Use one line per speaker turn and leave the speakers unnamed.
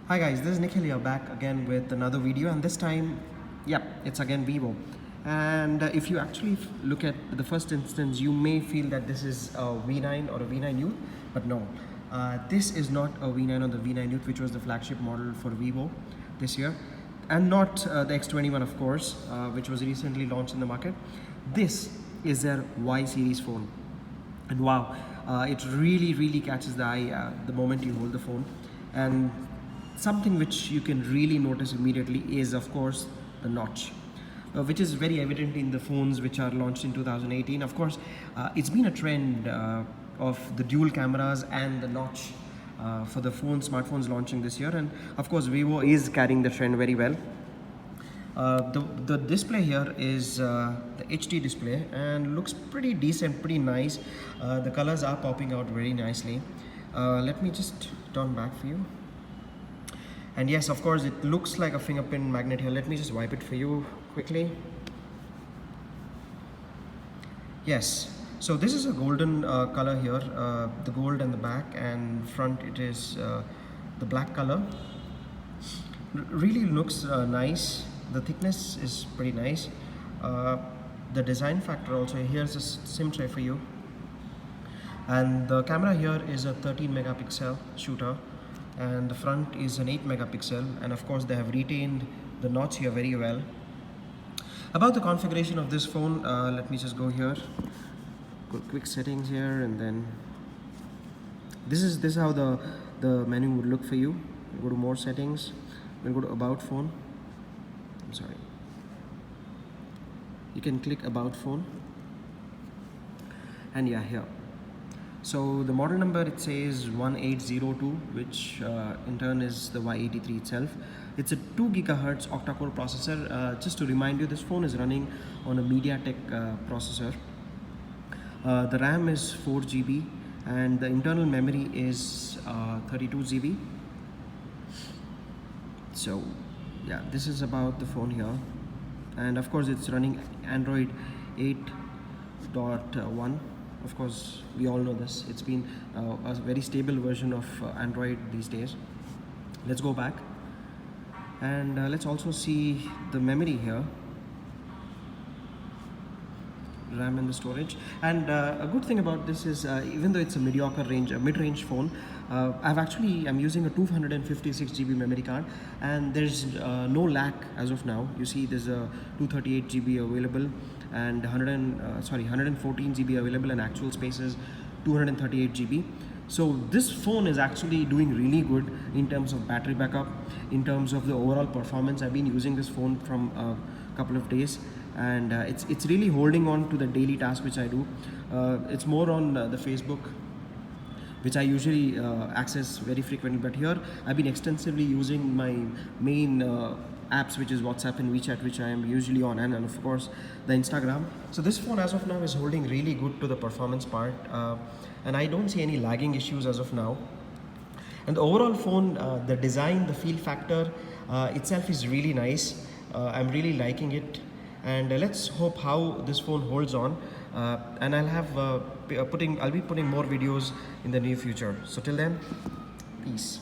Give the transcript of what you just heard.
Hi guys, this is Nikhil here, back again with another video, and this time, yeah, it's again Vivo. And if you actually look at the first instance, you may feel that this is a V9 or a V9 Youth, but no, this is not a V9 or the V9 Youth, which was the flagship model for Vivo this year, and not the X21, of course, which was recently launched in the market. This is their Y series phone, and wow, it really catches the eye the moment you hold the phone. And something which you can really notice immediately is, of course, the notch, which is very evident in the phones which are launched in 2018. Of course, it's been a trend of the dual cameras and the notch for the smartphones launching this year, and of course Vivo is carrying the trend very well. The display here is the HD display and looks pretty decent, pretty nice. The colors are popping out very nicely. Let me just turn back for you. And yes, of course, it looks like a fingerprint magnet here. Let me just wipe it for you quickly. Yes, so this is a golden color here, the gold and the back, and front it is the black color. Really looks nice. The thickness is pretty nice. The design factor also, here's a SIM tray for you. And the camera here is a 13 megapixel shooter, and the front is an 8 megapixel, and of course they have retained the notch here very well. About the configuration of this phone, let me just go here, go quick settings here, and then this is how the menu would look for you. Go to more settings, then go to about phone. I'm sorry, you can click about phone, and yeah, here. So the model number, it says 1802, which in turn is the Y83 itself. It's a 2 gigahertz octa-core processor. Just to remind you, this phone is running on a MediaTek processor. The RAM is 4 GB and the internal memory is 32 GB. So yeah, this is about the phone here. And of course it's running Android 8.1. Of course, we all know this. It's been a very stable version of Android these days. Let's go back and let's also see the memory here, RAM and the storage. And a good thing about this is, even though it's a mid-range phone, I'm using a 256 GB memory card, and there's no lag as of now. You see, there's a 238 GB available and 114 GB available, and actual space is 238 GB. So this phone is actually doing really good in terms of battery backup, in terms of the overall performance. I've been using this phone from a couple of days, and it's really holding on to the daily task which I do. It's more on the Facebook, which I usually access very frequently, but here I've been extensively using my main apps, which is WhatsApp and WeChat, which I am usually on, and of course the Instagram. So this phone as of now is holding really good to the performance part, and I don't see any lagging issues as of now. And the overall phone, the design, the feel factor itself is really nice. I'm really liking it, and let's hope how this phone holds on. And I'll be putting more videos in the near future. So till then, peace.